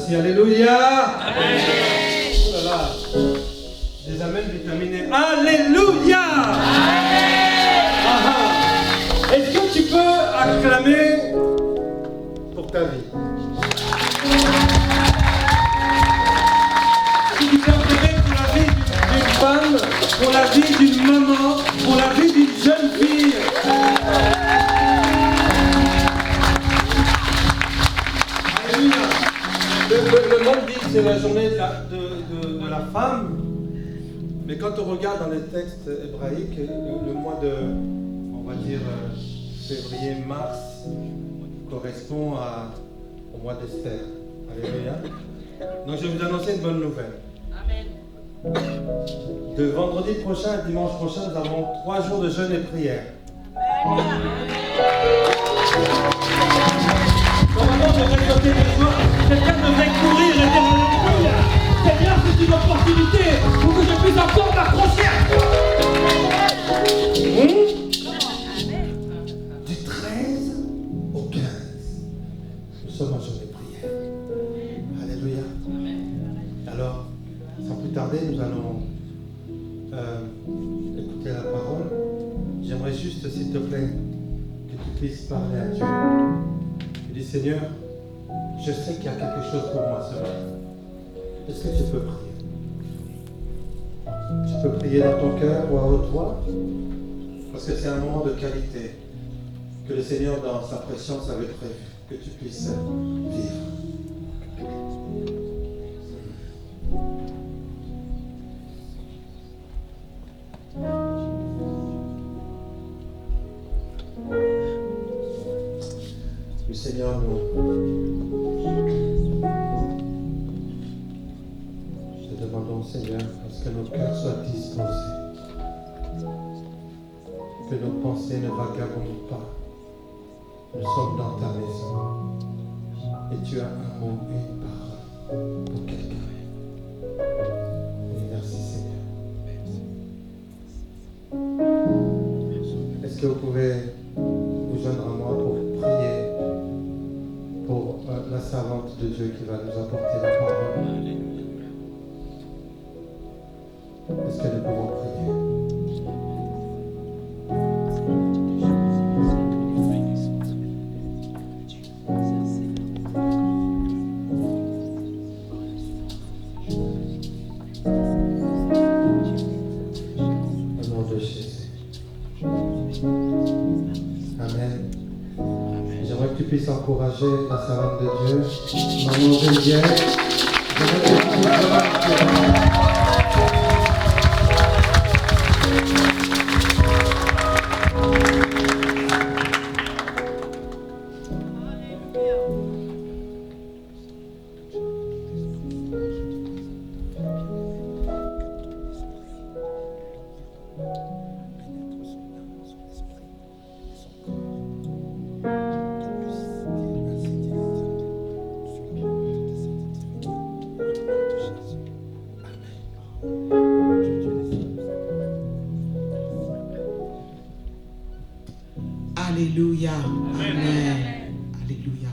aussi. Alléluia. Amen. Oh là là. Des amens vitaminés. Alléluia. Amen. Est-ce que tu peux acclamer pour ta vie? Est-ce que tu peux acclamer pour la vie d'une femme, pour la vie d'une maman, pour la vie d'une jeune fille? Alléluia. Le monde dit que c'est la journée de la femme, mais quand on regarde dans les textes hébraïques, le mois de, on va dire, février-mars correspond au mois d'Esther. Alléluia. Donc je vais vous annoncer une bonne nouvelle. Amen. De vendredi prochain à dimanche prochain, nous avons 3 jours de jeûne et prière. Normalement, je devrais sauter des soirs. Quelqu'un devrait courir et dire Alléluia. Seigneur, c'est une opportunité pour que je puisse encore m'accrocher à toi. Du 13 au 15, nous sommes en jeûne et prière. Alléluia. Alors, sans plus tarder, nous allons écouter la parole. J'aimerais juste, s'il te plaît, que tu puisses parler à Dieu. Tu dis, Seigneur, je sais qu'il y a quelque chose pour moi ce matin. Est-ce que tu peux prier? Tu peux prier dans ton cœur ou à haute voix? Parce que c'est un moment de qualité que le Seigneur, dans sa présence, avait prévu que tu puisses vivre. Le Seigneur nous te demandons, Seigneur, parce que nos cœurs soient disposés, que nos pensées ne vagabondent pas. Nous sommes dans ta maison et tu as un mot et une parole pour quelqu'un. Et merci, Seigneur. Est-ce que vous pouvez vous joindre à moi pour prier pour la servante de Dieu qui va nous apporter la parole? Est-ce que nous pouvons prier? Au nom de Jésus. Amen. J'aimerais que tu puisses encourager la servante de Dieu, Maman Geneviève. J'aimerais que tu puisses Alléluia. Amen. Alléluia.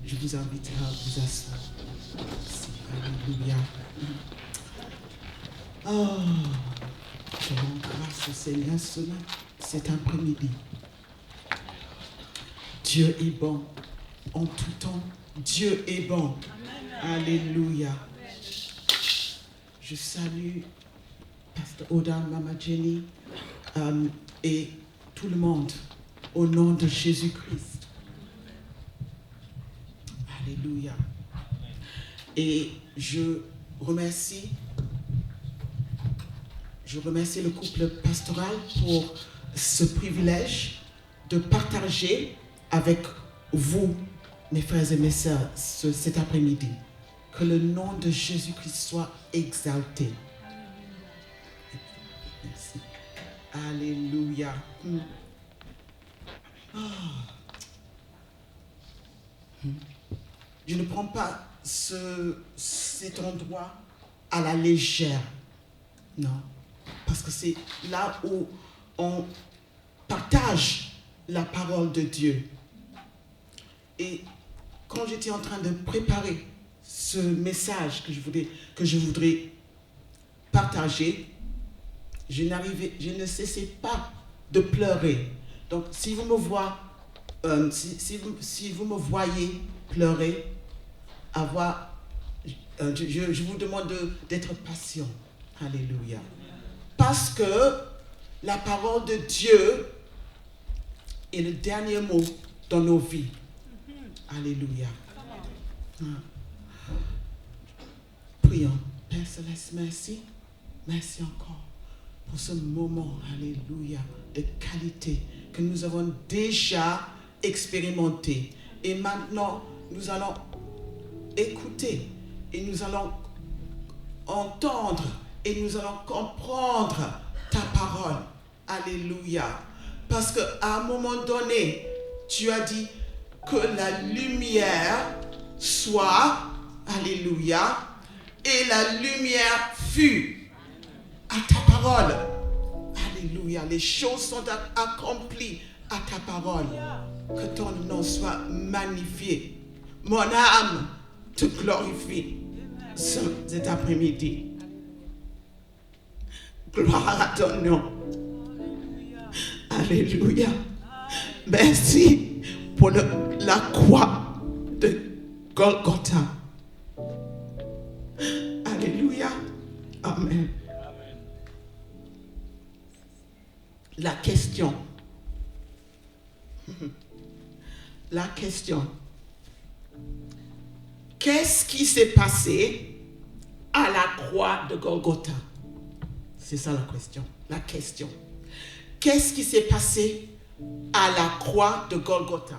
Je vous invite à vous asseoir. Merci. Alléluia. Oh, je rends grâce au Seigneur cet après-midi. Dieu est bon. En tout temps, Dieu est bon. Alléluia. Je salue Pasteur Oda, Mama Jenny et tout le monde au nom de Jésus-Christ. Alléluia. Et je remercie le couple pastoral pour ce privilège de partager avec vous, mes frères et mes sœurs, cet après-midi. Que le nom de Jésus-Christ soit exalté. Merci. Alléluia. Je ne prends pas cet endroit à la légère. Non. Parce que c'est là où on partage la parole de Dieu. Et quand j'étais en train de préparer ce message que je voudrais partager, je ne cessais pas de pleurer. Donc, si vous me voyez pleurer, je vous demande d'être patient. Alléluia. Parce que la parole de Dieu est le dernier mot dans nos vies. Alléluia. Prions. Père Céleste, merci. Merci encore pour ce moment, alléluia, de qualité que nous avons déjà expérimenté. Et maintenant, nous allons écouter et nous allons entendre et nous allons comprendre ta parole. Alléluia. Parce qu'à un moment donné, tu as dit que la lumière soit, alléluia, et la lumière fut à ta parole. Alléluia. Les choses sont accomplies à ta parole. Que ton nom soit magnifié. Mon âme te glorifie cet après-midi. Gloire à ton nom. Alléluia. Merci pour la croix de Golgotha. Alléluia. Amen. La question. La question. Qu'est-ce qui s'est passé à la croix de Golgotha? C'est ça la question. La question. Qu'est-ce qui s'est passé à la croix de Golgotha?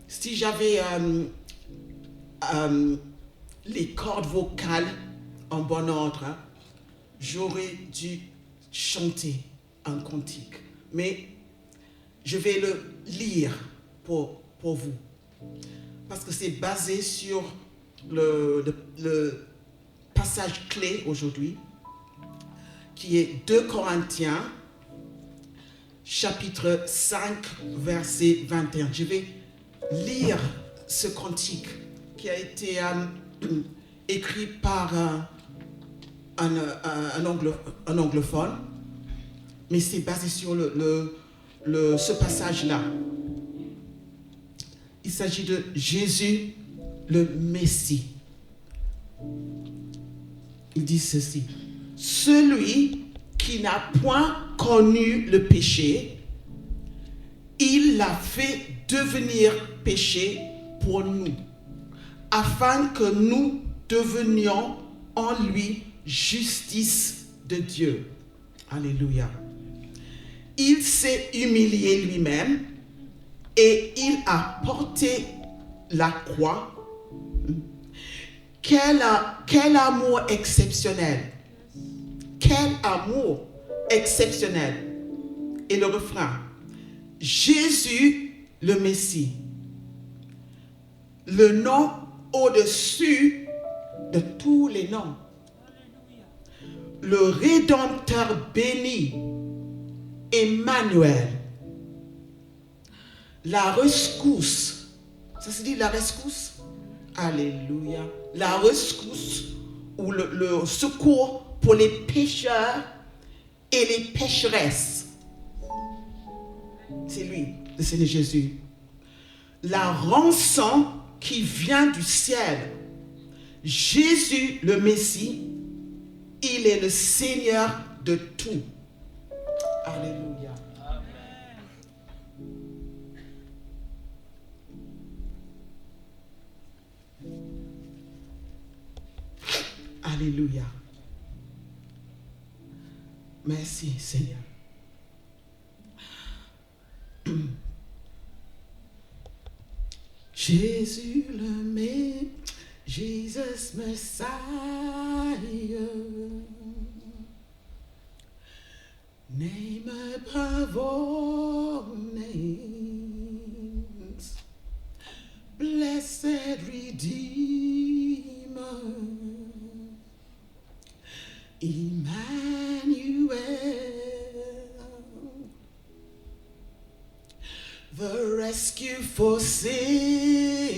Si j'avais les cordes vocales en bon ordre, j'aurais dû chanter un cantique. Mais je vais le lire pour vous. Parce que c'est basé sur le passage clé aujourd'hui, qui est 2 Corinthiens, chapitre 5, verset 21. Je vais lire ce cantique qui a été écrit par un anglophone, mais c'est basé sur ce passage-là. Il s'agit de Jésus, le Messie. Il dit ceci: celui qui n'a point connu le péché, il l'a fait devenir péché pour nous, afin que nous devenions en lui justice de Dieu. Alléluia. Il s'est humilié lui-même et il a porté la croix. Quel amour exceptionnel. Quel amour exceptionnel. Et le refrain: Jésus le Messie, le nom au-dessus de tous les noms, le Rédempteur béni, Emmanuel, la rescousse. Ça se dit la rescousse? Alléluia. La rescousse ou le secours pour les pécheurs et les pécheresses. C'est lui, le Seigneur Jésus. La rançon qui vient du ciel. Jésus le Messie, il est le Seigneur de tout. Alléluia. Alléluia. Merci Seigneur. Jésus le Messie, Jesus Messiah, name above all names, blessed Redeemer, Emmanuel, the rescue rescue for sinners.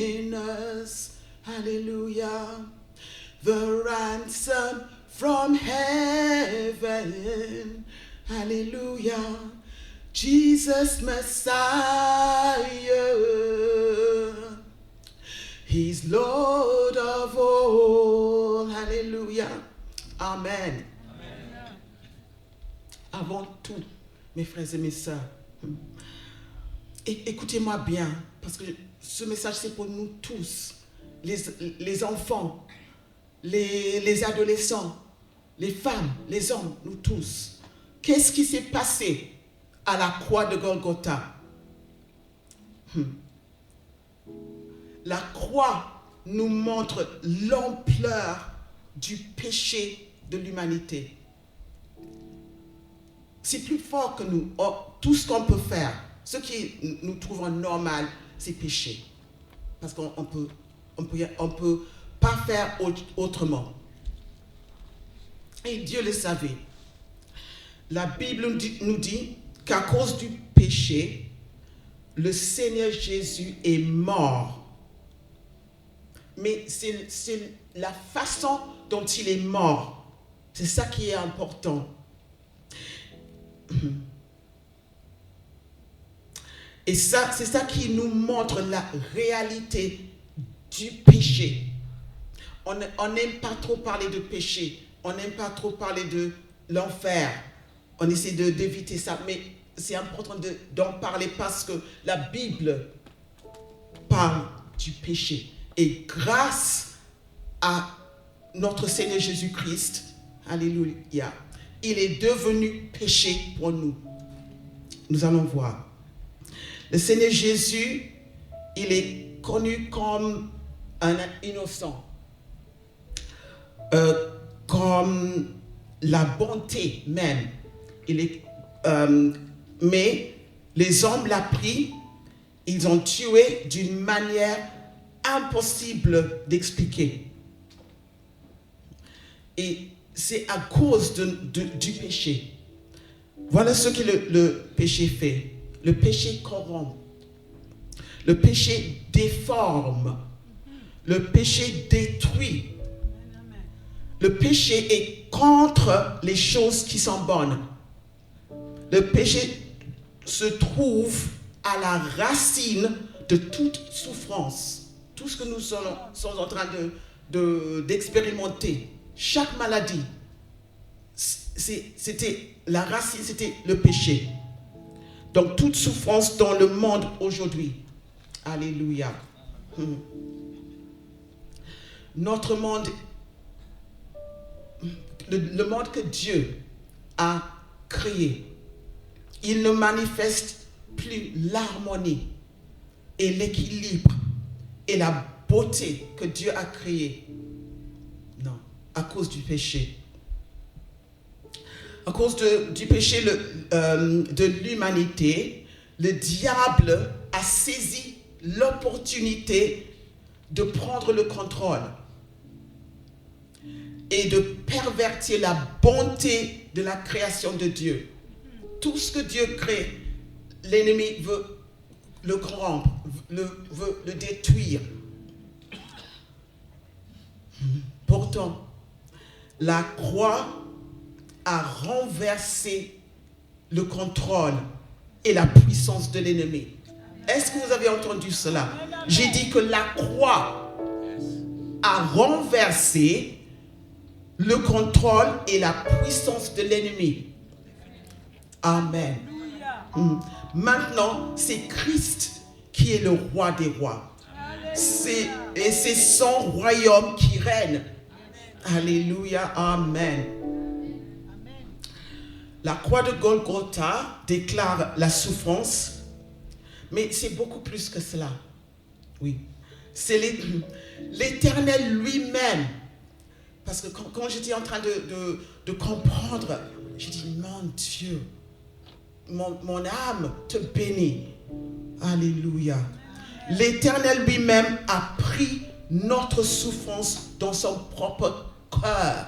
Hallelujah. The ransom from heaven. Hallelujah. Jesus Messiah. He's Lord of all. Hallelujah. Amen. Avant tout, mes frères et mes sœurs, écoutez-moi bien, parce que ce message c'est pour nous tous, les enfants, les adolescents, les femmes, les hommes, nous tous. Qu'est-ce qui s'est passé à la croix de Golgotha? La croix nous montre l'ampleur du péché de l'humanité. C'est plus fort que nous. Oh, tout ce qu'on peut faire, ce qui nous trouvons normal, c'est pécher. Parce qu'on peut pas faire autrement. Et Dieu le savait. La Bible nous dit qu'à cause du péché, le Seigneur Jésus est mort. Mais c'est la façon dont il est mort. C'est ça qui est important. Et ça, c'est ça qui nous montre la réalité du péché. On n'aime pas trop parler de péché. On n'aime pas trop parler de l'enfer. On essaie d'éviter ça. Mais c'est important d'en parler parce que la Bible parle du péché. Et grâce à notre Seigneur Jésus-Christ, alléluia, il est devenu péché pour nous. Nous allons voir. Le Seigneur Jésus, il est connu comme un innocent, comme la bonté même. Mais les hommes l'ont pris, ils ont tué d'une manière impossible d'expliquer. Et c'est à cause du péché. Voilà ce que le péché fait. Le péché corrompt. Le péché déforme. Le péché détruit. Le péché est contre les choses qui sont bonnes. Le péché se trouve à la racine de toute souffrance. Tout ce que nous sommes en train d'expérimenter. Chaque maladie, c'était la racine, c'était le péché. Donc toute souffrance dans le monde aujourd'hui. Alléluia. Notre monde, le monde que Dieu a créé, il ne manifeste plus l'harmonie et l'équilibre et la beauté que Dieu a créée. Non, à cause du péché. À cause du péché de l'humanité, le diable a saisi l'opportunité de prendre le contrôle et de pervertir la bonté de la création de Dieu. Tout ce que Dieu crée, l'ennemi veut le corrompre, veut le détruire. Pourtant, la croix a renversé le contrôle et la puissance de l'ennemi. Est-ce que vous avez entendu cela? J'ai dit que la croix a renversé le contrôle et la puissance de l'ennemi. Amen. Maintenant, c'est Christ qui est le roi des rois. Et c'est son royaume qui règne. Alléluia. Amen. La croix de Golgotha déclare la souffrance, mais c'est beaucoup plus que cela. Oui. C'est l'Éternel lui-même. Parce que quand j'étais en train de comprendre, j'ai dit, mon Dieu, mon âme te bénit. Alléluia. L'Éternel lui-même a pris notre souffrance dans son propre cœur.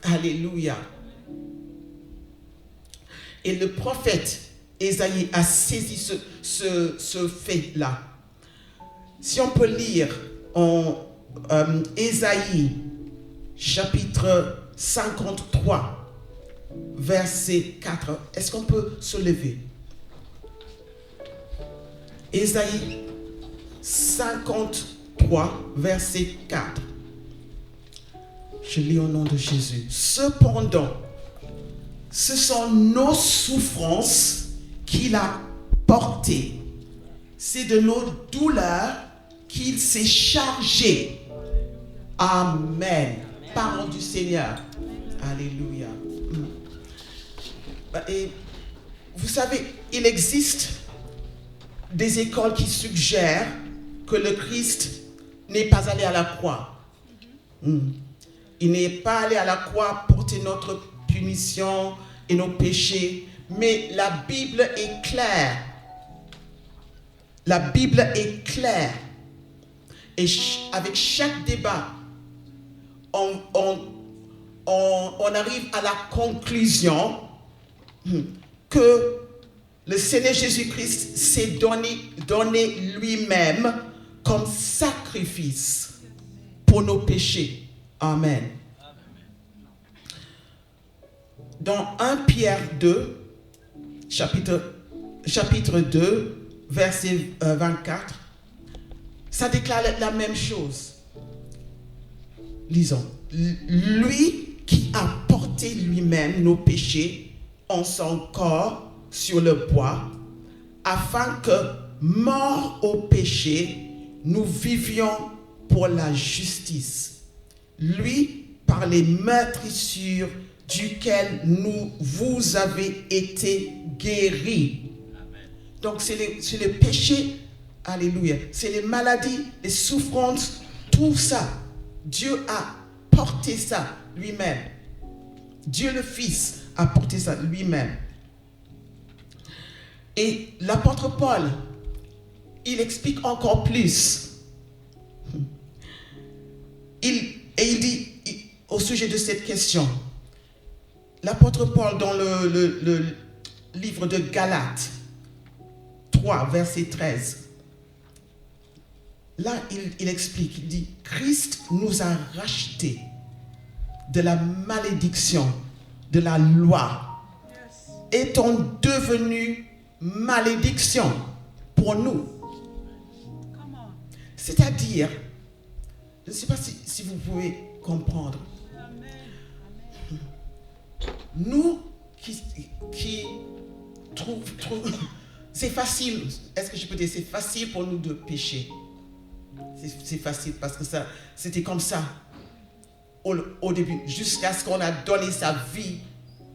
Alléluia. Et le prophète Ésaïe a saisi ce fait-là. Si on peut lire en Ésaïe chapitre 53, verset 4, est-ce qu'on peut se lever? Ésaïe 53, verset 4. Je lis au nom de Jésus. Cependant, ce sont nos souffrances qu'il a portées. C'est de nos douleurs qu'il s'est chargé. Amen. Parole du Seigneur. Alléluia. Et vous savez, il existe des écoles qui suggèrent que le Christ n'est pas allé à la croix. Il n'est pas allé à la croix porter notre punition et nos péchés, mais la Bible est claire. La Bible est claire. Et avec chaque débat, on arrive à la conclusion que le Seigneur Jésus-Christ s'est donné lui-même comme sacrifice pour nos péchés. Amen. Dans 1 Pierre 2, chapitre 2, verset 24, ça déclare la même chose. Lisons. Lui qui a porté lui-même nos péchés en son corps sur le bois, afin que, morts au péché, nous vivions pour la justice. Lui, par les meurtrissures duquel vous avez été guéris. Amen. Donc c'est le péché, alléluia, c'est les maladies, les souffrances, tout ça. Dieu a porté ça lui-même. Dieu le Fils a porté ça lui-même. Et l'apôtre Paul, il explique encore plus. Il dit au sujet de cette question, l'apôtre Paul dans le livre de Galates 3, verset 13, là il explique, il dit, Christ nous a rachetés de la malédiction de la loi, étant devenu malédiction pour nous. C'est-à-dire, je ne sais pas si vous pouvez comprendre. Nous qui trouvons, c'est facile, est-ce que je peux dire, c'est facile pour nous de pécher. C'est facile parce que ça, c'était comme ça au début, jusqu'à ce qu'on a donné sa vie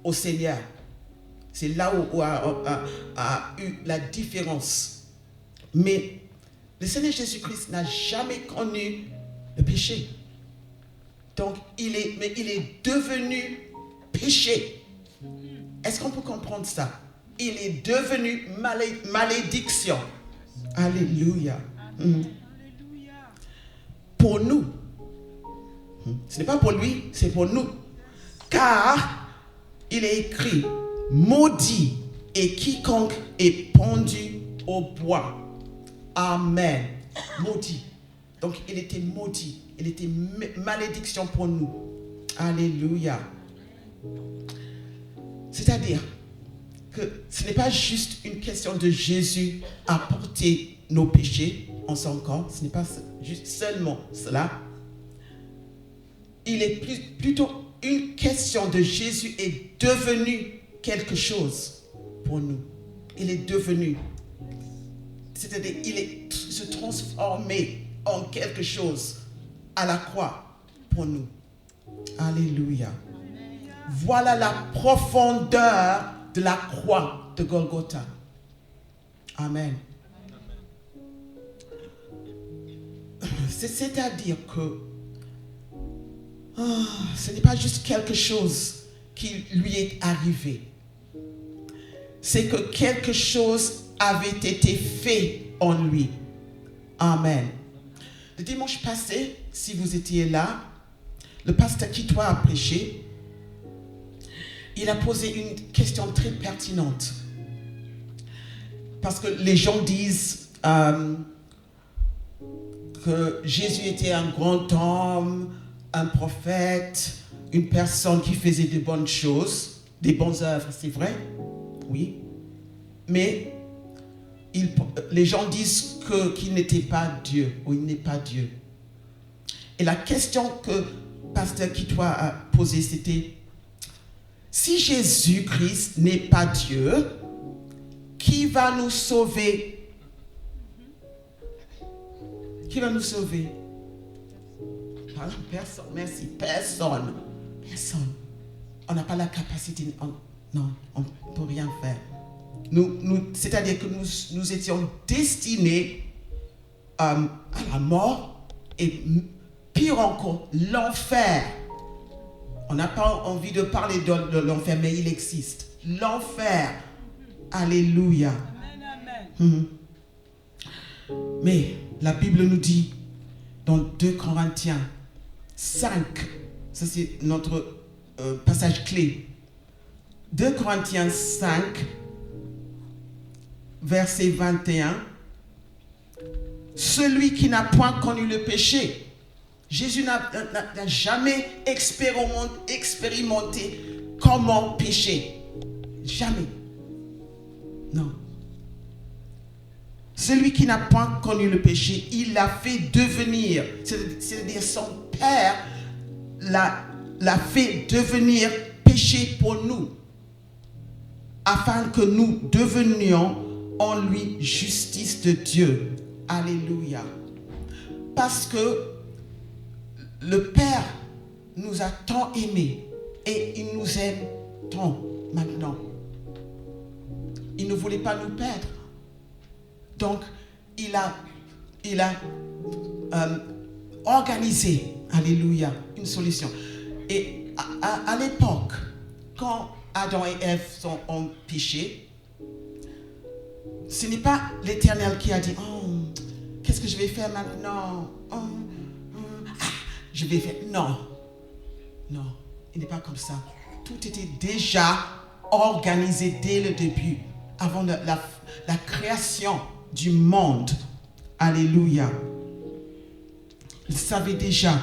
au Seigneur. C'est là où a eu la différence. Mais le Seigneur Jésus-Christ n'a jamais connu le péché. Donc, il est devenu péché. Est-ce qu'on peut comprendre ça? Il est devenu malédiction. Alléluia. Pour nous. Ce n'est pas pour lui, c'est pour nous. Car il est écrit, maudit est quiconque est pendu au bois. Amen. Maudit. Donc, il était maudit. Il était malédiction pour nous. Alléluia. C'est-à-dire que ce n'est pas juste une question de Jésus à porter nos péchés en son corps. Ce n'est pas juste seulement cela. Il est plutôt une question de Jésus est devenu quelque chose pour nous. Il est devenu. C'est-à-dire, il se transformé en quelque chose à la croix pour nous. Alléluia. Voilà la profondeur de la croix de Golgotha. Amen. C'est-à-dire que ce n'est pas juste quelque chose qui lui est arrivé. C'est que quelque chose avait été fait en lui. Amen. Le dimanche passé, si vous étiez là, le pasteur Kitoa a prêché. Il a posé une question très pertinente. parce que les gens disent que Jésus était un grand homme, un prophète, une personne qui faisait de bonnes choses, des bonnes œuvres, c'est vrai, oui. Mais les gens disent qu'il n'était pas Dieu, ou il n'est pas Dieu. Et la question que Pasteur Kitoa a posée, c'était: si Jésus-Christ n'est pas Dieu, qui va nous sauver? Qui va nous sauver? Personne, merci, personne. Personne. On n'a pas la capacité, non, on ne peut rien faire. C'est-à-dire que nous étions destinés à la mort et pire encore, l'enfer. On n'a pas envie de parler de l'enfer, mais il existe. L'enfer. Alléluia. Amen. Mais la Bible nous dit dans 2 Corinthiens 5, ça c'est notre passage clé. 2 Corinthiens 5, verset 21. Celui qui n'a point connu le péché. Jésus n'a jamais expérimenté comment pécher. Jamais. Non. Celui qui n'a point connu le péché, il l'a fait devenir. C'est-à-dire son Père l'a fait devenir péché pour nous, afin que nous devenions en lui justice de Dieu. Alléluia. Parce que le Père nous a tant aimés et il nous aime tant maintenant. Il ne voulait pas nous perdre. Donc, il a organisé, alléluia, une solution. Et à l'époque, quand Adam et Ève ont péché, ce n'est pas l'Éternel qui a dit: oh, qu'est-ce que je vais faire maintenant? Je vais faire. Non, il n'est pas comme ça. Tout était déjà organisé dès le début, avant la création du monde. Alléluia. Il savait déjà.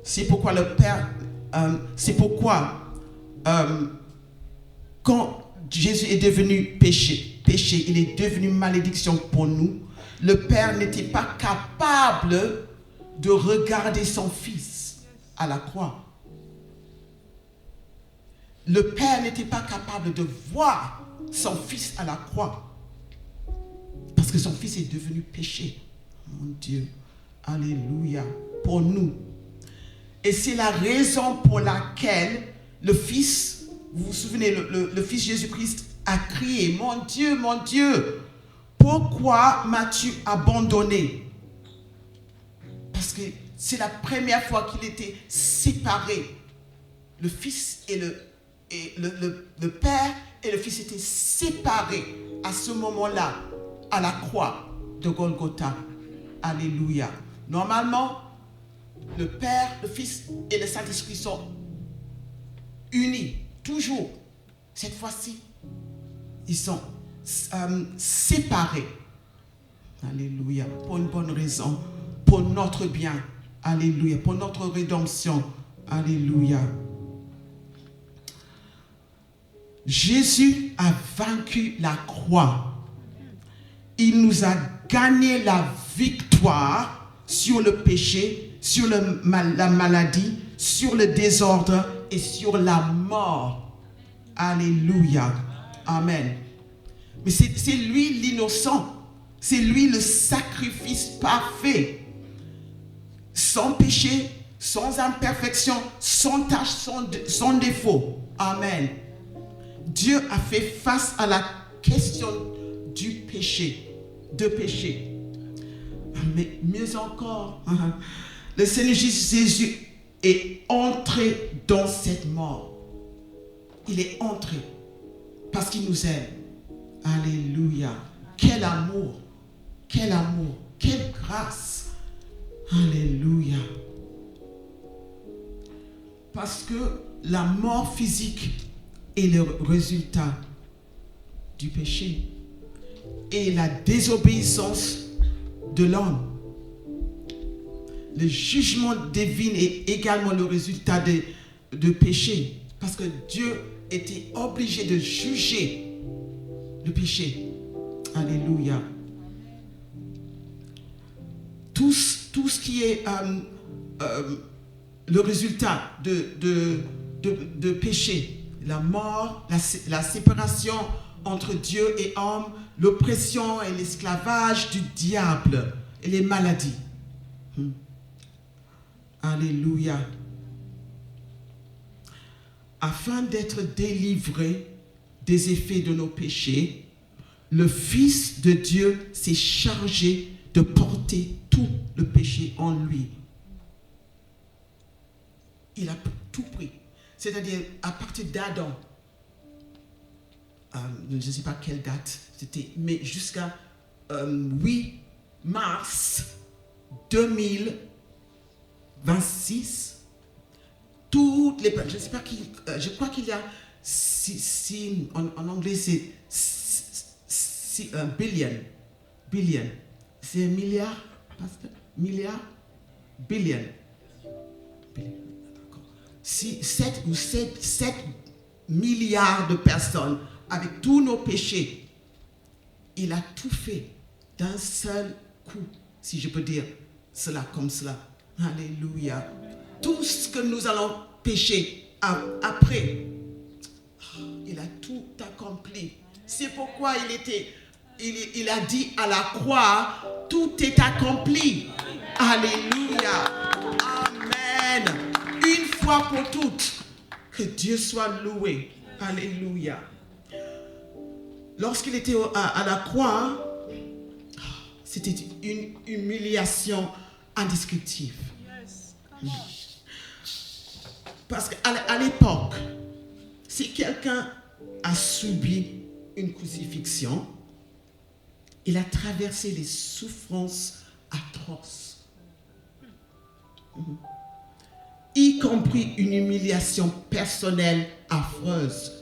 C'est pourquoi le Père, quand Jésus est devenu péché, il est devenu malédiction pour nous. Le Père n'était pas capable de regarder son Fils à la croix. Le Père n'était pas capable de voir son Fils à la croix. Parce que son Fils est devenu péché. Mon Dieu. Alléluia. Pour nous. Et c'est la raison pour laquelle le Fils, vous vous souvenez, le Fils Jésus-Christ a crié: mon Dieu, pourquoi m'as-tu abandonné? Parce que c'est la première fois qu'il était séparé. Le Fils et le Père et le Fils étaient séparés à ce moment-là, à la croix de Golgotha. Alléluia. Normalement, le Père, le Fils et le Saint-Esprit sont unis, toujours. Cette fois-ci, ils sont séparés. Alléluia. Pour une bonne raison, pour notre bien. Alléluia. Pour notre rédemption. Alléluia. Jésus a vaincu la croix. Il nous a gagné la victoire sur le péché, sur la maladie, sur le désordre et sur la mort. Alléluia. Amen. Mais c'est lui l'innocent. C'est lui le sacrifice parfait. Sans péché, sans imperfection, sans tâche, sans défaut. Amen. Dieu a fait face à la question du péché, de péché. Mais mieux encore, le Seigneur Jésus est entré dans cette mort. Il est entré parce qu'il nous aime. Alléluia. Quel amour, quel amour, quelle grâce. Alléluia. Parce que la mort physique est le résultat du péché. et la désobéissance de l'homme. Le jugement divin est également le résultat de péché, parce que Dieu était obligé de juger le péché. Alléluia. Tout ce qui est le résultat de péché, la mort, la séparation entre Dieu et homme, l'oppression et l'esclavage du diable et les maladies. Alléluia. Afin d'être délivré des effets de nos péchés, le Fils de Dieu s'est chargé de porter tout le péché en lui. Il a tout pris. C'est-à-dire, à partir d'Adam, je ne sais pas quelle date c'était, mais jusqu'à 8 mars 2026, toutes les... Je ne sais pas qui... je crois qu'il y a... en anglais, c'est billion. C'est un milliard, pasteur? Milliard? Billion. D'accord. 7 milliards de personnes avec tous nos péchés. Il a tout fait d'un seul coup, si je peux dire cela comme cela. Alléluia. Tout ce que nous allons pécher après, il a tout accompli. C'est pourquoi il a dit à la croix, tout est accompli. Alléluia. Amen. Une fois pour toutes, que Dieu soit loué. Alléluia. Lorsqu'il était à la croix, c'était une humiliation indescriptible. Parce qu'à l'époque, si quelqu'un a subi une crucifixion, il a traversé les souffrances atroces, y compris une humiliation personnelle affreuse.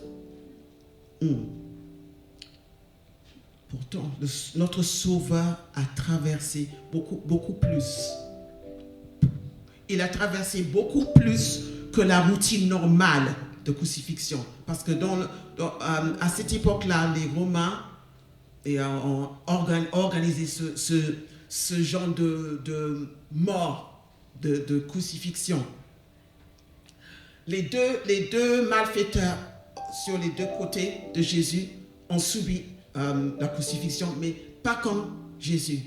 Pourtant, notre Sauveur a traversé beaucoup plus. Il a traversé beaucoup plus que la routine normale de crucifixion. Parce que à cette époque-là, les Romains ont organisé ce genre de mort, de crucifixion. Les deux malfaiteurs sur les deux côtés de Jésus ont subi la crucifixion, mais pas comme Jésus.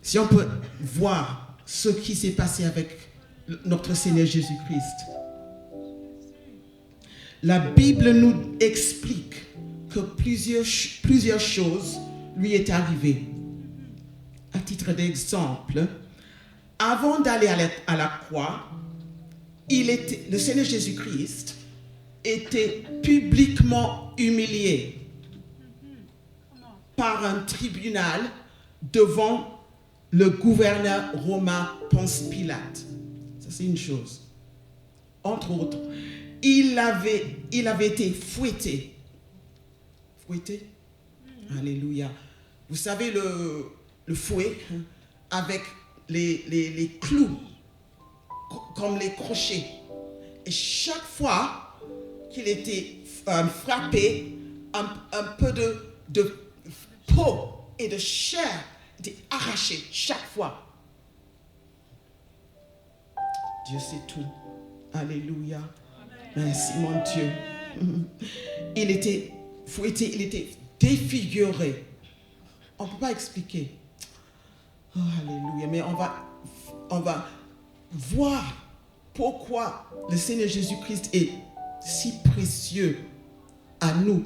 Si on peut voir ce qui s'est passé avec notre Seigneur Jésus-Christ, la Bible nous explique que plusieurs choses lui est arrivées. À titre d'exemple, avant d'aller à la croix, le Seigneur Jésus-Christ était publiquement humilié par un tribunal devant le gouverneur romain Ponce Pilate. Ça, c'est une chose. Entre autres, il avait été fouetté. Fouetté? Alléluia. Vous savez, le fouet avec les clous, comme les crochets. Et chaque fois qu'il était frappé, un peu de peau et de chair était arraché chaque fois. Dieu sait tout. Alléluia. Merci mon Dieu. Il était fouetté, il était défiguré. On ne peut pas expliquer. Oh, alléluia. Mais on va voir pourquoi le Seigneur Jésus-Christ est si précieux à nous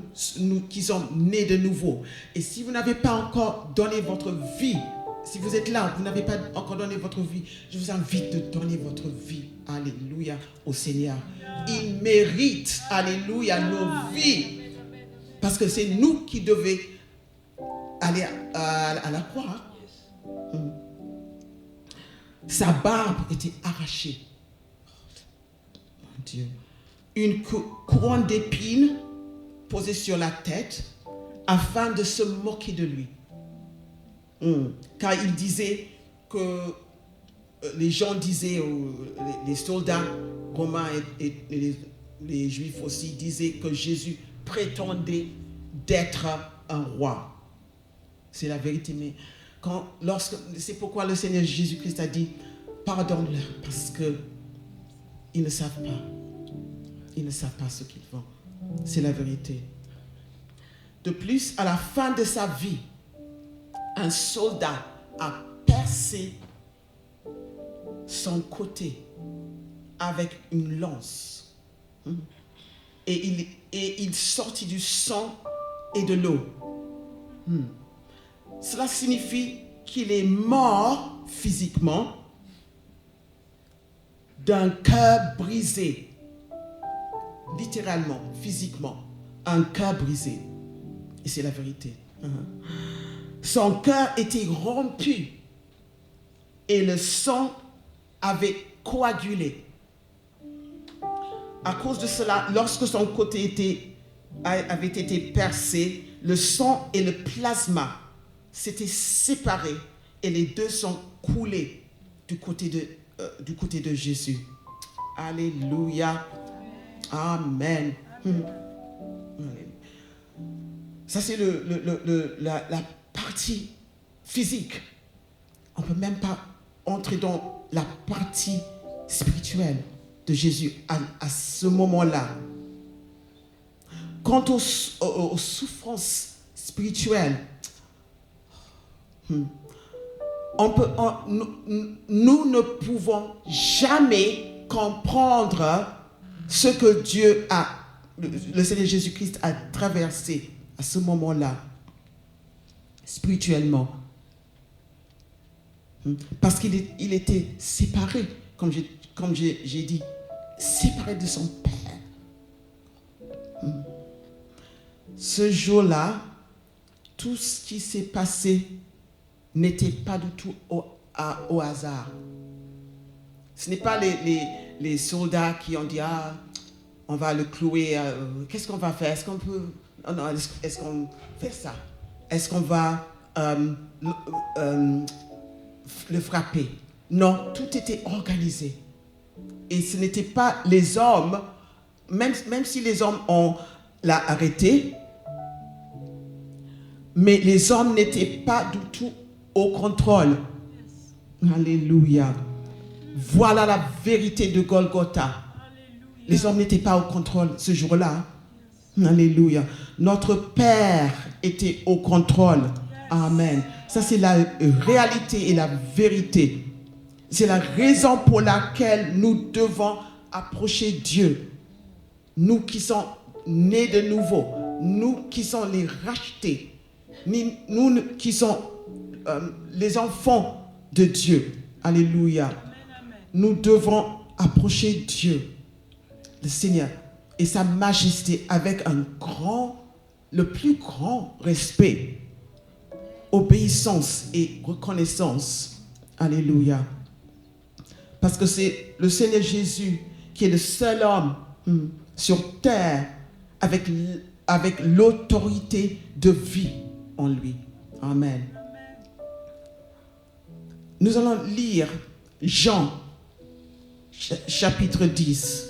qui sommes nés de nouveau. Et si vous n'avez pas encore donné votre vie, si vous êtes là, vous n'avez pas encore donné votre vie, je vous invite de donner votre vie, alléluia, au Seigneur. Il mérite, alléluia, nos vies. Parce que c'est nous qui devons aller à la croix. Sa barbe était arrachée. Mon Dieu. Une couronne d'épines posée sur la tête, afin de se moquer de lui. Car il disait que les gens disaient, les soldats romains et les juifs aussi disaient que Jésus prétendait d'être un roi. C'est la vérité, mais c'est pourquoi le Seigneur Jésus-Christ a dit pardonne-leur parce qu'ils ne savent pas. Ils ne savent pas ce qu'ils font. C'est la vérité. De plus, à la fin de sa vie, un soldat a percé son côté avec une lance. Et il sortit du sang et de l'eau. Cela signifie qu'il est mort physiquement d'un cœur brisé. Littéralement, physiquement, un cœur brisé. Et c'est la vérité. Son cœur était rompu et le sang avait coagulé. À cause de cela, lorsque son côté avait été percé, le sang et le plasma s'étaient séparés et les deux sont coulés du côté de Jésus. Alléluia. Amen. Ça, c'est la partie physique. On ne peut même pas entrer dans la partie spirituelle de Jésus à ce moment-là. Quant aux souffrances spirituelles, nous ne pouvons jamais comprendre ce que le Seigneur Jésus-Christ a traversé à ce moment-là, spirituellement. Parce qu'il était séparé, comme j'ai dit, séparé de son Père. Ce jour-là, tout ce qui s'est passé n'était pas du tout au hasard. Ce n'est pas les soldats qui ont dit on va le clouer, qu'est-ce qu'on va faire? Est-ce qu'on peut... Non, est-ce qu'on fait ça? Est-ce qu'on va le frapper? Non, tout était organisé. Et ce n'était pas les hommes, même si les hommes l'a arrêté, mais les hommes n'étaient pas du tout au contrôle. Alléluia. Voilà la vérité de Golgotha. Les hommes n'étaient pas au contrôle ce jour-là. Alléluia. Notre Père était au contrôle. Amen. Ça, c'est la réalité et la vérité. C'est la raison pour laquelle nous devons approcher Dieu. Nous qui sommes nés de nouveau. Nous qui sommes les rachetés. Nous qui sommes les enfants de Dieu. Alléluia. Nous devons approcher Dieu, le Seigneur, et sa majesté avec le plus grand respect, obéissance et reconnaissance. Alléluia. Parce que c'est le Seigneur Jésus qui est le seul homme sur terre avec l'autorité de vie en lui. Amen. Nous allons lire Jean, chapitre 10,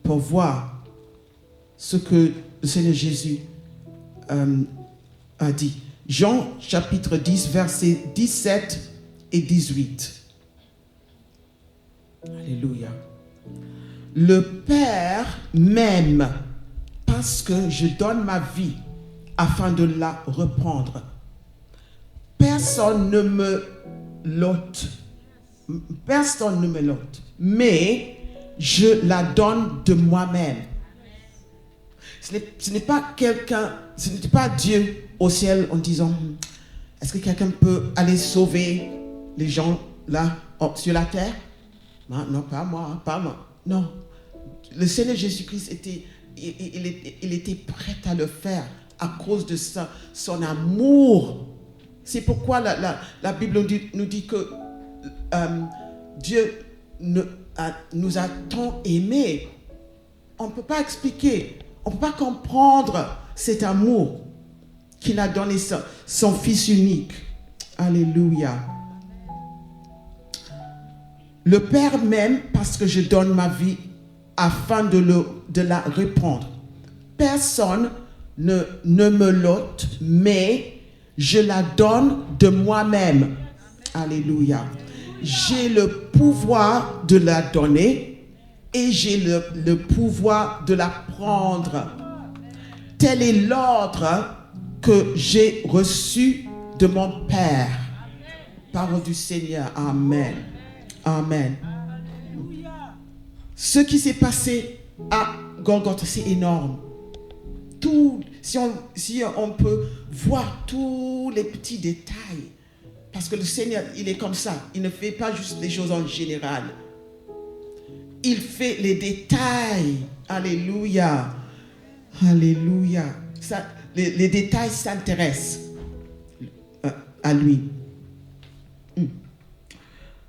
pour voir ce que le Seigneur Jésus a dit. Jean, chapitre 10, versets 17 et 18. Alléluia. Le Père m'aime parce que je donne ma vie afin de la reprendre. Personne ne me l'ôte, mais je la donne de moi-même. Ce n'est pas Dieu au ciel en disant est-ce que quelqu'un peut aller sauver les gens là sur la terre? Non, pas moi. Non. Le Seigneur Jésus-Christ il était prêt à le faire à cause de son amour. C'est pourquoi la Bible nous dit que Dieu nous a tant aimés. On ne peut pas expliquer, on ne peut pas comprendre cet amour qu'il a donné son Fils unique. Alléluia. Le Père m'aime parce que je donne ma vie afin de la répandre. Personne ne me l'ôte, mais je la donne de moi-même. Alléluia. J'ai le pouvoir de la donner et j'ai le pouvoir de la prendre. Tel est l'ordre que j'ai reçu de mon Père. Parole du Seigneur. Amen. Amen. Ce qui s'est passé à Golgotha, c'est énorme. Si on peut voir tous les petits détails, parce que le Seigneur, il est comme ça. Il ne fait pas juste les choses en général. Il fait les détails. Alléluia. Alléluia. Les détails s'intéressent à lui.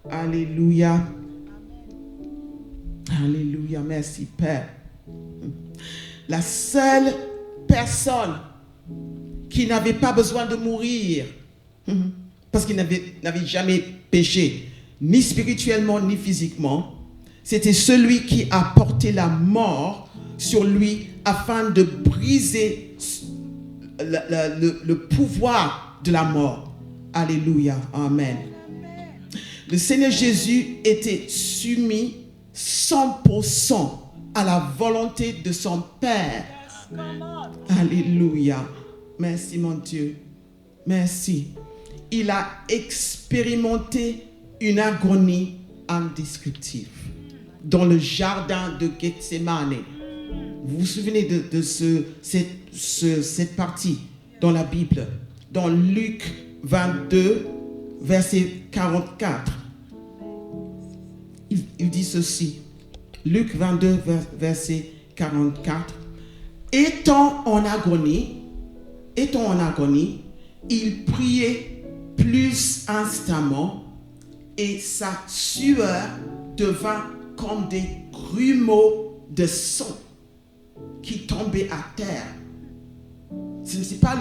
Alléluia. Alléluia. Merci, Père. La seule personne qui n'avait pas besoin de mourir, parce qu'il n'avait jamais péché, ni spirituellement, ni physiquement, c'était celui qui a porté la mort sur lui afin de briser le pouvoir de la mort. Alléluia. Amen. Le Seigneur Jésus était soumis 100% à la volonté de son Père. Alléluia. Merci mon Dieu. Merci. Il a expérimenté une agonie indescriptible dans le jardin de Gethsémane. Vous vous souvenez de cette partie dans la Bible, dans Luc 22, verset 44. Il dit ceci. Luc 22, verset 44. Étant en agonie, il priait plus instamment et sa sueur devint comme des grumeaux de sang qui tombaient à terre. Ce n'est pas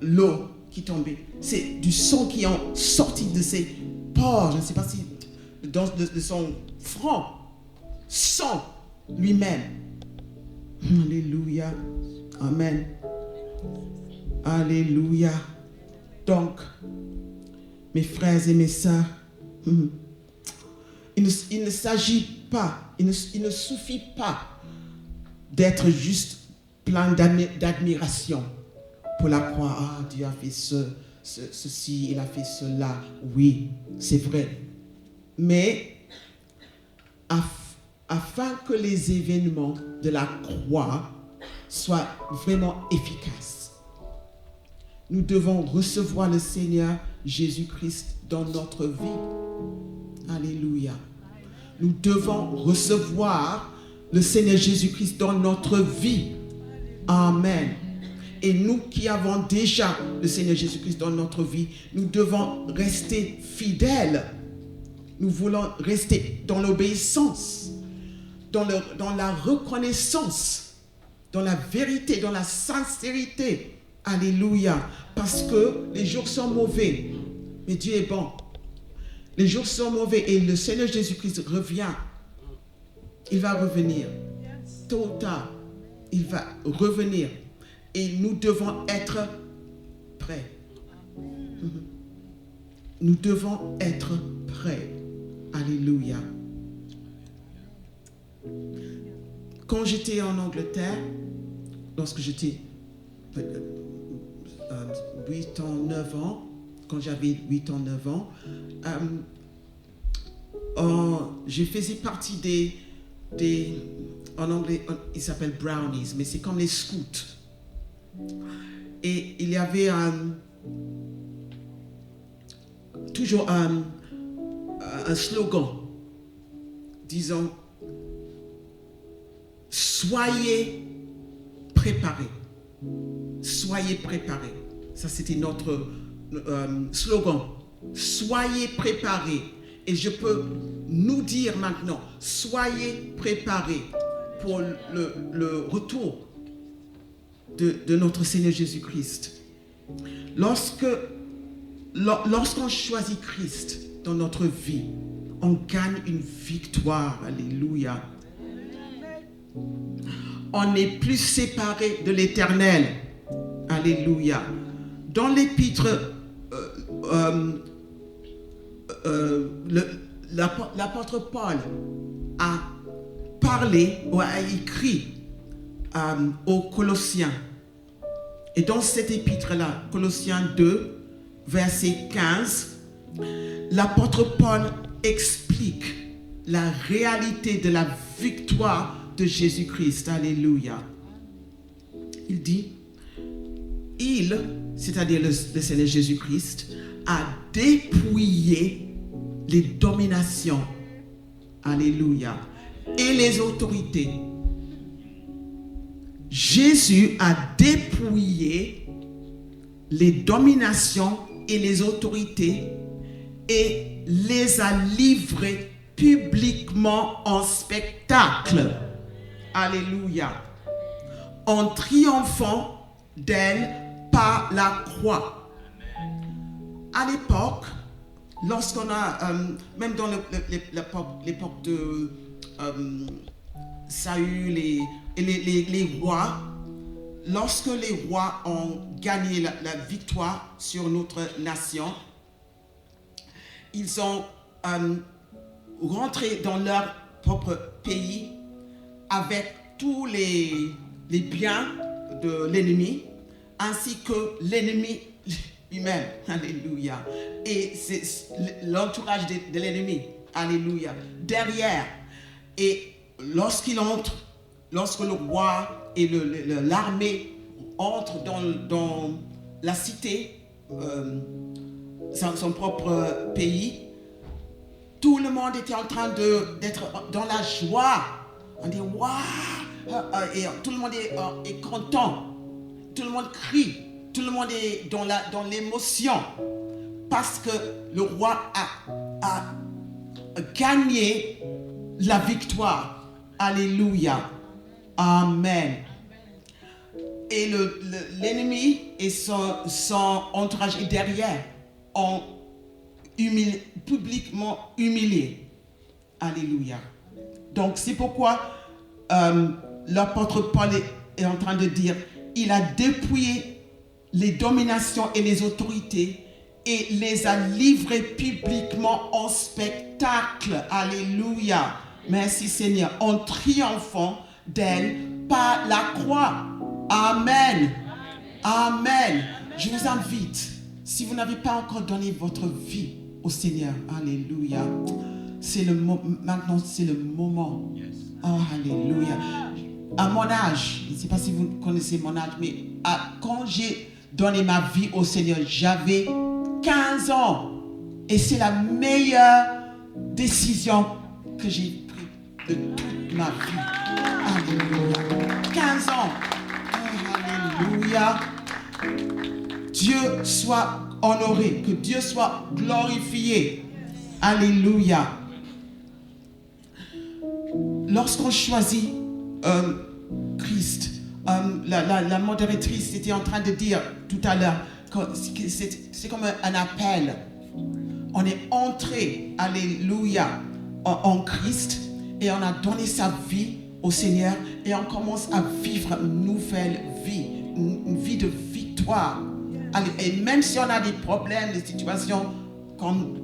l'eau qui tombait, c'est du sang qui est sorti de ses pores, je ne sais pas si de son front, sang lui-même. Alléluia. Amen. Alléluia. Donc, mes frères et mes sœurs, il ne s'agit pas, il ne suffit pas d'être juste plein d'admiration pour la croix. Ah, Dieu a fait ceci, il a fait cela. Oui, c'est vrai. Mais afin que les événements de la croix soient vraiment efficaces, nous devons recevoir le Seigneur Jésus-Christ dans notre vie. Alléluia. Nous devons recevoir le Seigneur Jésus-Christ dans notre vie. Amen. Et nous qui avons déjà le Seigneur Jésus-Christ dans notre vie, nous devons rester fidèles. Nous voulons rester dans l'obéissance, dans la reconnaissance, dans la vérité, dans la sincérité. Alléluia. Parce que les jours sont mauvais, mais Dieu est bon. Les jours sont mauvais et le Seigneur Jésus-Christ revient. Il va revenir. Tôt ou tard, il va revenir. Et nous devons être prêts. Nous devons être prêts. Alléluia. Quand j'étais en Angleterre, lorsque j'étais 8 ans, 9 ans, quand j'avais 8 ans, 9 ans, je faisais partie des en anglais, ils s'appellent brownies, mais c'est comme les scouts. Et il y avait toujours un slogan disant « Soyez préparés ». Soyez préparés. Ça, c'était notre slogan. Soyez préparés. Et je peux nous dire maintenant, soyez préparés pour le retour de notre Seigneur Jésus-Christ. Lorsqu'on choisit Christ dans notre vie, on gagne une victoire. Alléluia. On n'est plus séparé de l'Éternel. Alléluia. Dans l'épître, l'apôtre Paul a parlé ou a écrit aux Colossiens. Et dans cette épître-là, Colossiens 2, verset 15, l'apôtre Paul explique la réalité de la victoire de Jésus-Christ. Alléluia. Il dit, c'est-à-dire le Seigneur Jésus-Christ, a dépouillé les dominations. Alléluia. Et les autorités. Jésus a dépouillé les dominations et les autorités et les a livrées publiquement en spectacle. Alléluia. En triomphant d'elle par la croix. À l'époque, lorsqu'on a, même dans l'époque de Saül et les rois, lorsque les rois ont gagné la victoire sur notre nation, ils ont rentré dans leur propre pays avec tous les biens de l'ennemi, ainsi que l'ennemi lui-même. Alléluia. Et c'est l'entourage de l'ennemi. Alléluia. Derrière. Et lorsque le roi et l'armée entrent dans la cité, son propre pays, tout le monde était en train d'être dans la joie. On dit waouh! Et tout le monde est content. Tout le monde crie. Tout le monde est dans l'émotion. Parce que le roi a gagné la victoire. Alléluia. Amen. Et l'ennemi et son entourage derrière ont publiquement humilié. Alléluia. Donc c'est pourquoi l'apôtre Paul est en train de dire, il a dépouillé les dominations et les autorités et les a livrées publiquement en spectacle. Alléluia. Merci Seigneur. En triomphant d'elle par la croix. Amen. Amen. Je vous invite, si vous n'avez pas encore donné votre vie au Seigneur, alléluia, maintenant c'est le moment. Oh, alléluia. À mon âge, je ne sais pas si vous connaissez mon âge, mais quand j'ai donné ma vie au Seigneur, j'avais 15 ans. Et c'est la meilleure décision que j'ai prise de toute ma vie. Alléluia. 15 ans. Oh, alléluia. Dieu soit honoré, que Dieu soit glorifié. Alléluia. Lorsqu'on choisit Christ, la modératrice était en train de dire tout à l'heure que c'est comme un appel. On est entré, alléluia, en Christ et on a donné sa vie au Seigneur et on commence à vivre une nouvelle vie, une vie de victoire. Et même si on a des problèmes, des situations comme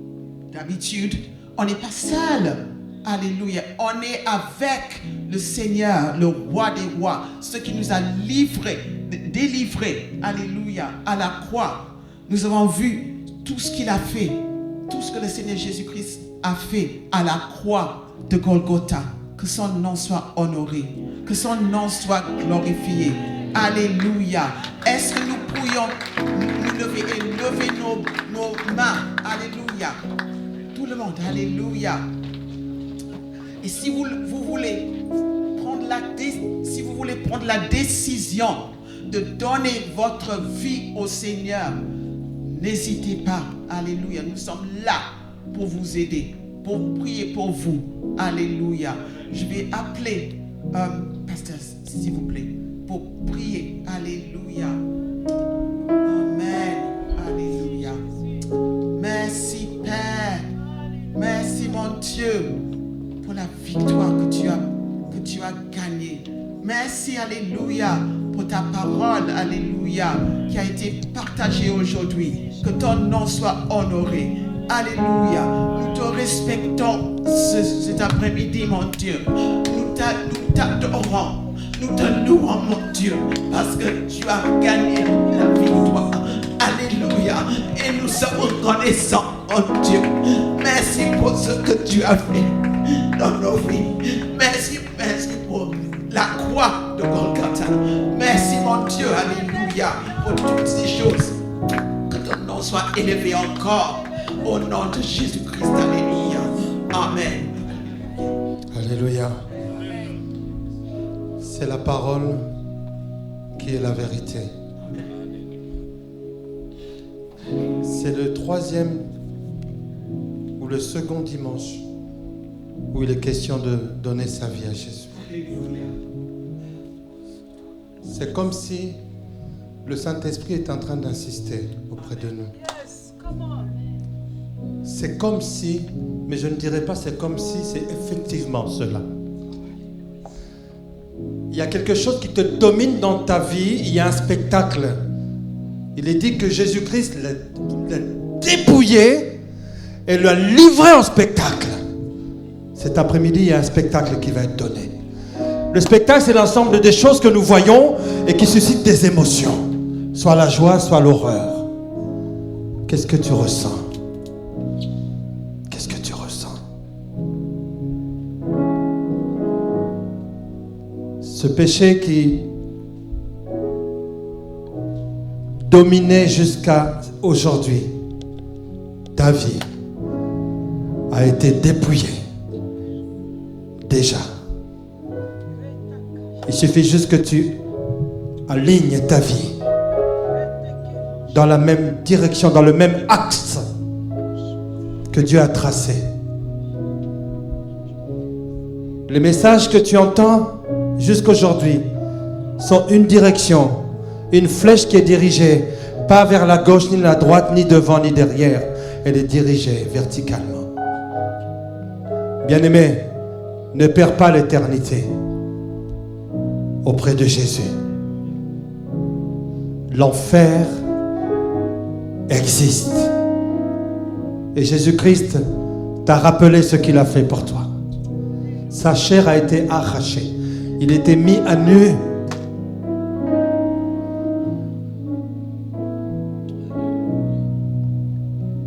d'habitude, on n'est pas seul. Alléluia. On est avec le Seigneur, le roi des rois, ce qui nous a délivrés, alléluia, à la croix. Nous avons vu tout ce qu'il a fait, tout ce que le Seigneur Jésus-Christ a fait à la croix de Golgotha. Que son nom soit honoré, que son nom soit glorifié. Alléluia. Est-ce que nous pourrions nous lever nos mains? Alléluia. Tout le monde, alléluia. Et si vous voulez prendre la décision de donner votre vie au Seigneur, n'hésitez pas. Alléluia. Nous sommes là pour vous aider, pour prier pour vous. Alléluia. Je vais appeler pasteur, s'il vous plaît, pour prier. Alléluia. Amen. Alléluia. Merci Père. Merci mon Dieu pour la victoire que tu as gagnée. Merci, alléluia, pour ta parole, alléluia, qui a été partagée aujourd'hui. Que ton nom soit honoré. Alléluia. Nous te respectons cet après-midi, mon Dieu. Nous t'adorons. Nous te louons, mon Dieu, parce que tu as gagné la victoire. Alléluia. Et nous sommes reconnaissants, mon Dieu. Merci pour ce que tu as fait dans nos vies. Merci pour la croix de Golgotha. Merci, mon Dieu, alléluia, pour toutes ces choses. Que ton nom soit élevé encore. Au nom de Jésus-Christ, alléluia. Amen. Alléluia. C'est la parole qui est la vérité. C'est le 3e ou le second dimanche où il est question de donner sa vie à Jésus. C'est comme si le Saint-Esprit est en train d'insister auprès de nous. C'est comme si, mais je ne dirais pas c'est comme si, c'est effectivement cela. Il y a quelque chose qui te domine dans ta vie, il y a un spectacle. Il est dit que Jésus-Christ l'a dépouillé et l'a livré en spectacle. Cet après-midi, il y a un spectacle qui va être donné. Le spectacle, c'est l'ensemble des choses que nous voyons et qui suscitent des émotions. Soit la joie, soit l'horreur. Qu'est-ce que tu ressens? Qu'est-ce que tu ressens? Ce péché qui dominait jusqu'à aujourd'hui ta vie a été dépouillé. Déjà. Il suffit juste que tu alignes ta vie dans la même direction, dans le même axe que Dieu a tracé. Les messages que tu entends jusqu'aujourd'hui sont une direction, une flèche qui est dirigée, pas vers la gauche, ni la droite, ni devant, ni derrière. Elle est dirigée verticalement. Bien-aimé, ne perds pas l'éternité auprès de Jésus. L'enfer existe. Et Jésus-Christ t'a rappelé ce qu'il a fait pour toi. Sa chair a été arrachée. Il était mis à nu.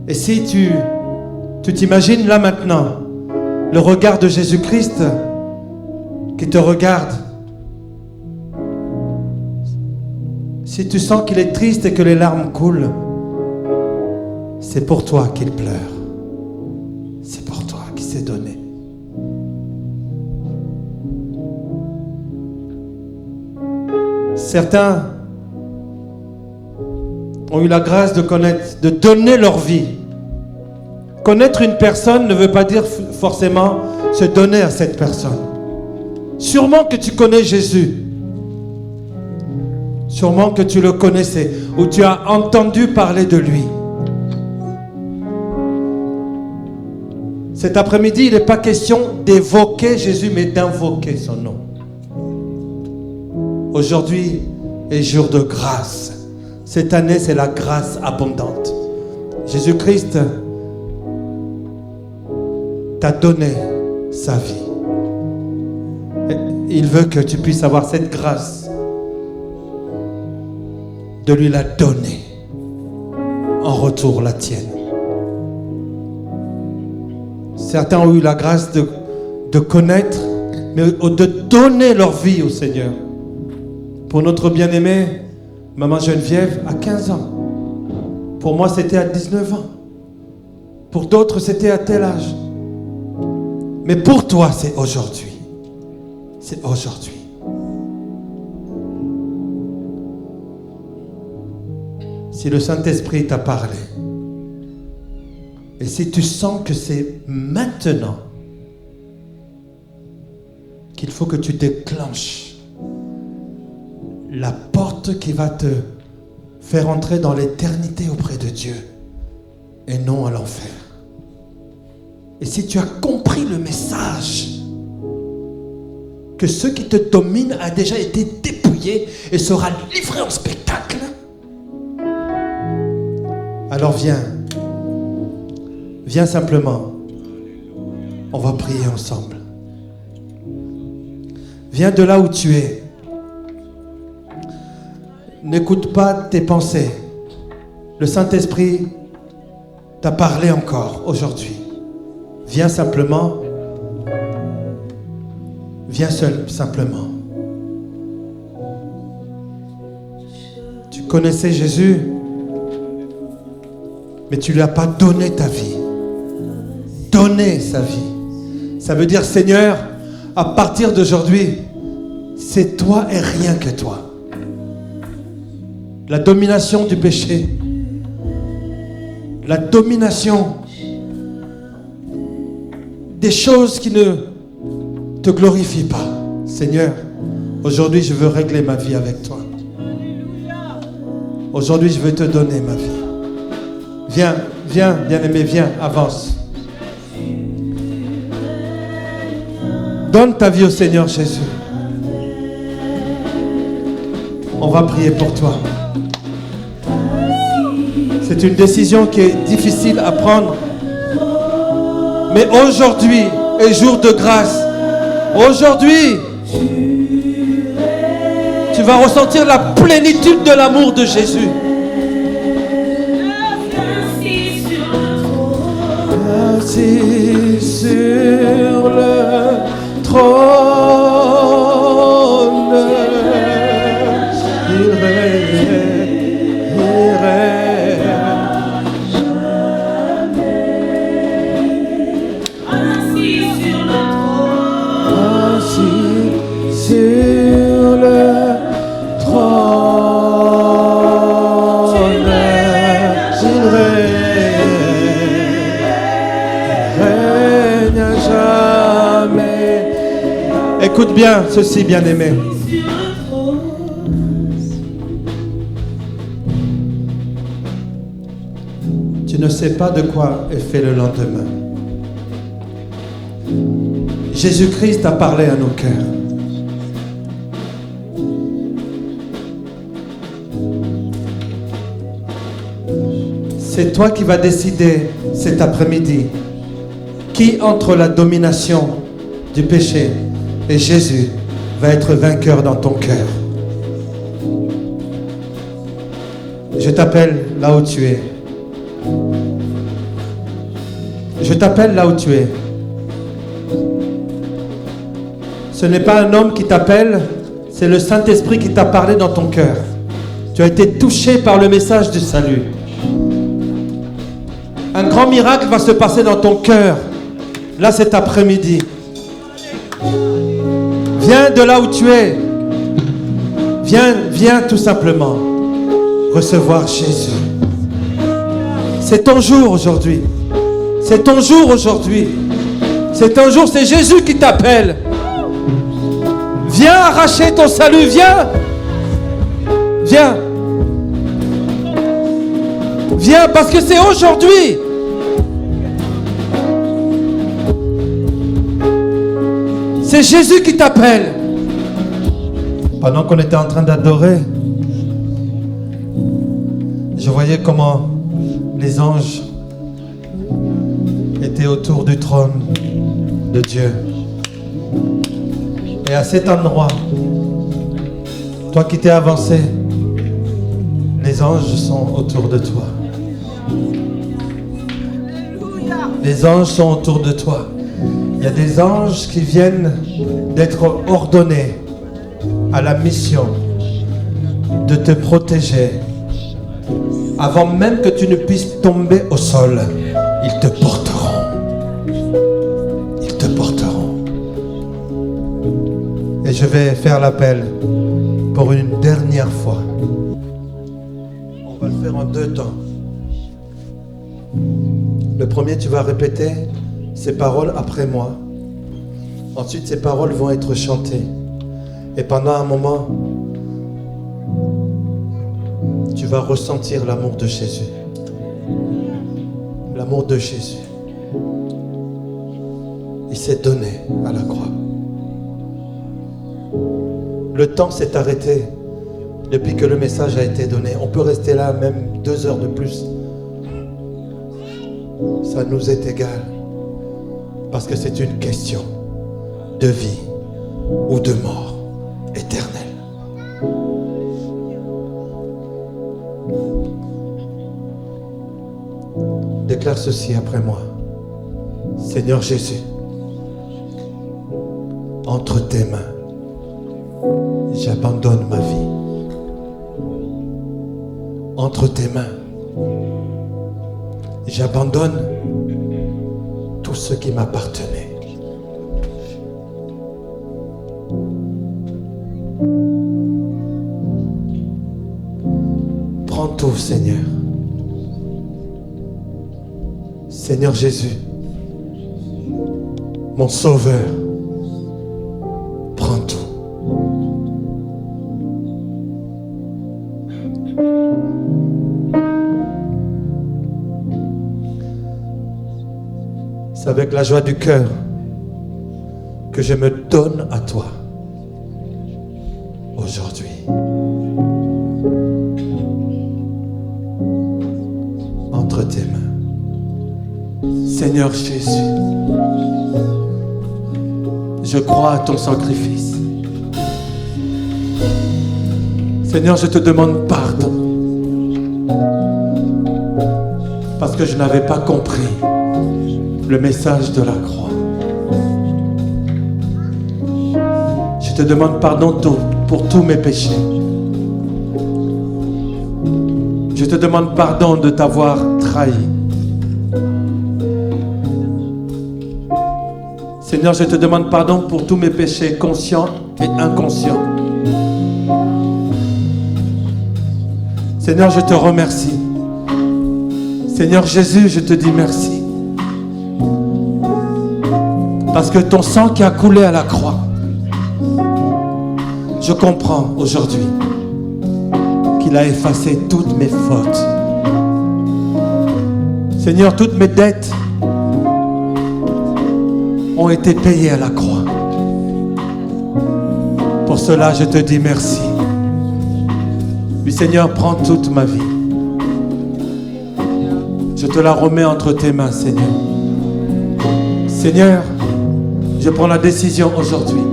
Et si tu t'imagines là maintenant le regard de Jésus-Christ qui te regarde, si tu sens qu'il est triste et que les larmes coulent, c'est pour toi qu'il pleure. C'est pour toi qu'il s'est donné. Certains ont eu la grâce de connaître, de donner leur vie. Connaître une personne ne veut pas dire forcément se donner à cette personne. Sûrement que tu connais Jésus. Sûrement que tu le connaissais ou tu as entendu parler de lui. Cet après-midi, il n'est pas question d'évoquer Jésus, mais d'invoquer son nom. Aujourd'hui est jour de grâce. Cette année, c'est la grâce abondante. Jésus-Christ t'a donné sa vie. Et il veut que tu puisses avoir cette grâce de lui la donner. En retour, la tienne. Certains ont eu la grâce de connaître, mais de donner leur vie au Seigneur. Pour notre bien-aimée, Maman Geneviève, à 15 ans. Pour moi, c'était à 19 ans. Pour d'autres, c'était à tel âge. Mais pour toi, c'est aujourd'hui. C'est aujourd'hui. Si le Saint-Esprit t'a parlé, et si tu sens que c'est maintenant qu'il faut que tu déclenches la porte qui va te faire entrer dans l'éternité auprès de Dieu et non à l'enfer. Et si tu as compris le message que ce qui te domine a déjà été dépouillé et sera livré en spectacle, alors viens simplement, on va prier ensemble. Viens de là où tu es. N'écoute pas tes pensées. Le Saint-Esprit t'a parlé encore aujourd'hui. Viens simplement. Viens seul, simplement. Tu connaissais Jésus, mais tu ne lui as pas donné ta vie. Donner sa vie. Ça veut dire, Seigneur, à partir d'aujourd'hui, c'est toi et rien que toi. La domination du péché, la domination des choses qui ne te glorifient pas. Seigneur, aujourd'hui je veux régler ma vie avec toi. Aujourd'hui je veux te donner ma vie. Viens, viens, bien-aimé, viens, avance. Donne ta vie au Seigneur Jésus. On va prier pour toi. C'est une décision qui est difficile à prendre. Mais aujourd'hui est jour de grâce. Aujourd'hui, tu vas ressentir la plénitude de l'amour de Jésus. Assis sur le trône, il règne, il règne. Assis sur le trône, il règne à jamais. Écoute bien ceci, bien-aimé. Tu ne sais pas de quoi est fait le lendemain. Jésus-Christ a parlé à nos cœurs. C'est toi qui vas décider cet après-midi qui, entre la domination du péché et Jésus, va être vainqueur dans ton cœur. Je t'appelle là où tu es. Je t'appelle là où tu es. Ce n'est pas un homme qui t'appelle, c'est le Saint-Esprit qui t'a parlé dans ton cœur. Tu as été touché par le message du salut. Un grand miracle va se passer dans ton cœur, là cet après-midi. Viens de là où tu es. Viens tout simplement recevoir Jésus. C'est ton jour aujourd'hui. C'est ton jour aujourd'hui. C'est ton jour, c'est Jésus qui t'appelle. Viens arracher ton salut, viens. Viens. Viens parce que c'est aujourd'hui. C'est Jésus qui t'appelle. Pendant qu'on était en train d'adorer, je voyais comment les anges étaient autour du trône de Dieu. Et à cet endroit, toi qui t'es avancé, les anges sont autour de toi. Les anges sont autour de toi. Il y a des anges qui viennent d'être ordonnés à la mission de te protéger. Avant même que tu ne puisses tomber au sol, ils te porteront. Ils te porteront. Et je vais faire l'appel pour une dernière fois. On va le faire en 2 temps. Le premier, tu vas répéter ces paroles après moi. Ensuite, ces paroles vont être chantées. Et pendant un moment, vas ressentir l'amour de Jésus. L'amour de Jésus. Il s'est donné à la croix. Le temps s'est arrêté depuis que le message a été donné. On peut rester là même 2 heures de plus. Ça nous est égal. Parce que c'est une question de vie ou de mort éternelle. Déclare ceci après moi. Seigneur Jésus, entre tes mains, j'abandonne ma vie. Entre tes mains, j'abandonne tout ce qui m'appartenait. Prends tout, Seigneur. Seigneur Jésus, mon Sauveur, prends tout. C'est avec la joie du cœur que je me donne à toi aujourd'hui. Entre tes mains. Seigneur Jésus, je crois à ton sacrifice. Seigneur, je te demande pardon parce que je n'avais pas compris le message de la croix. Je te demande pardon pour tous mes péchés. Je te demande pardon de t'avoir trahi. Seigneur, je te demande pardon pour tous mes péchés conscients et inconscients. Seigneur, je te remercie. Seigneur Jésus, je te dis merci. Parce que ton sang qui a coulé à la croix, je comprends aujourd'hui qu'il a effacé toutes mes fautes. Seigneur, toutes mes dettes ont été payées à la croix. Pour cela, je te dis merci. Oui, Seigneur, prends toute ma vie. Je te la remets entre tes mains, Seigneur. Seigneur, je prends la décision aujourd'hui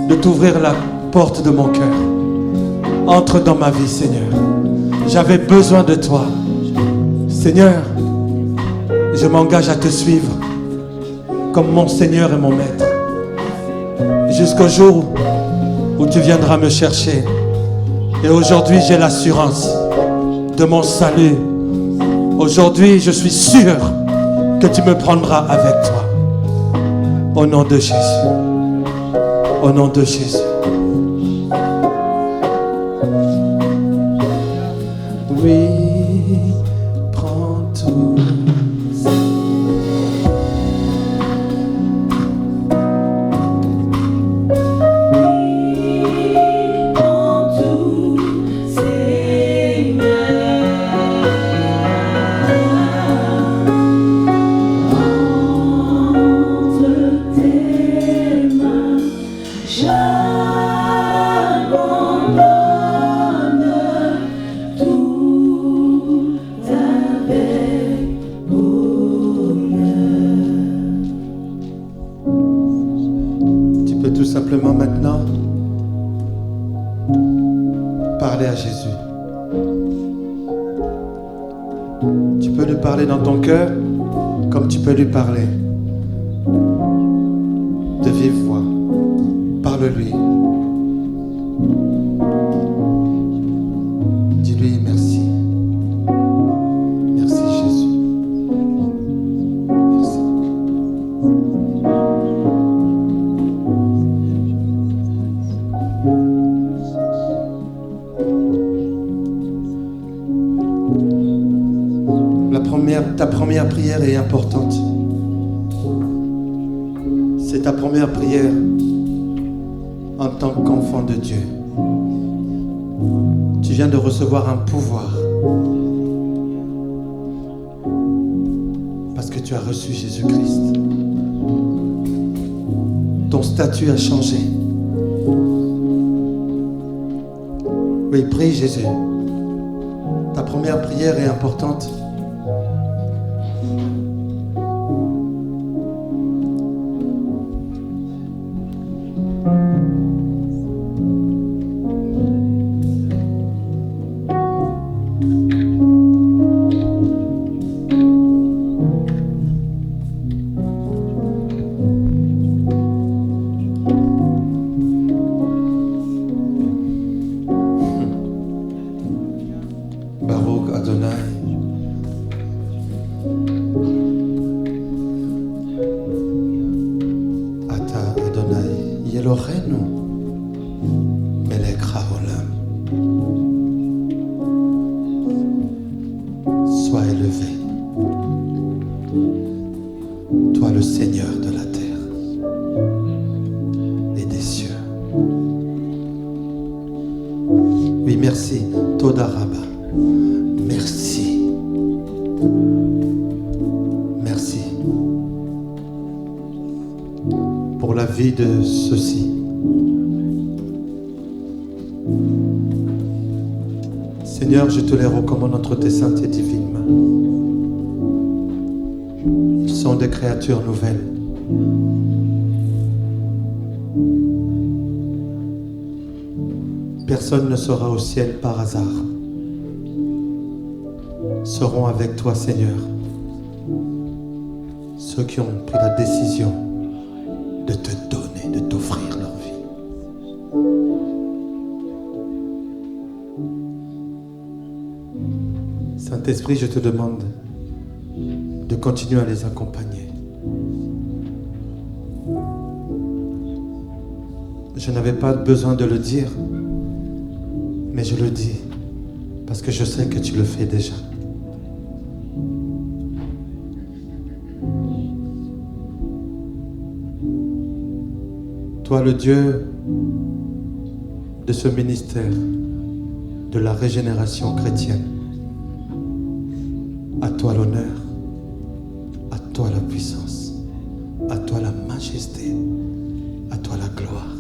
de t'ouvrir la porte de mon cœur. Entre dans ma vie, Seigneur. J'avais besoin de toi. Seigneur, je m'engage à te suivre comme mon Seigneur et mon Maître. Jusqu'au jour où tu viendras me chercher. Et aujourd'hui, j'ai l'assurance de mon salut. Aujourd'hui, je suis sûr que tu me prendras avec toi. Au nom de Jésus. Au nom de Jésus. Oui, prends tout. Simplement maintenant parler à Jésus. Tu peux lui parler dans ton cœur comme tu peux lui parler de vive voix. Parle-lui. Dis-lui merci. Merci Jésus. Merci. Ta première prière est importante. C'est ta première prière en tant qu'enfant de Dieu. Tu viens de recevoir un pouvoir Parce que tu as reçu Jésus-Christ. Ton statut a changé. Oui, prie Jésus. Ta première prière est importante. Baruch Adonai. Ata Adonai Yelohenu Melech Haolam. Sois élevé, toi le Seigneur de la terre et des cieux. Oui, merci, Toda Rabba. Merci. Merci pour la vie de ceux-ci. Seigneur, je te les recommande entre tes saintes et divines mains. Ils sont des créatures nouvelles. Personne ne sera au ciel par hasard. Seront avec toi, Seigneur, ceux qui ont pris la décision de te donner, de t'offrir leur vie. Saint-Esprit, je te demande de continuer à les accompagner. Je n'avais pas besoin de le dire, mais je le dis parce que je sais que tu le fais déjà. Toi, le Dieu de ce ministère, de la régénération chrétienne, à toi l'honneur, à toi la puissance, à toi la majesté, à toi la gloire.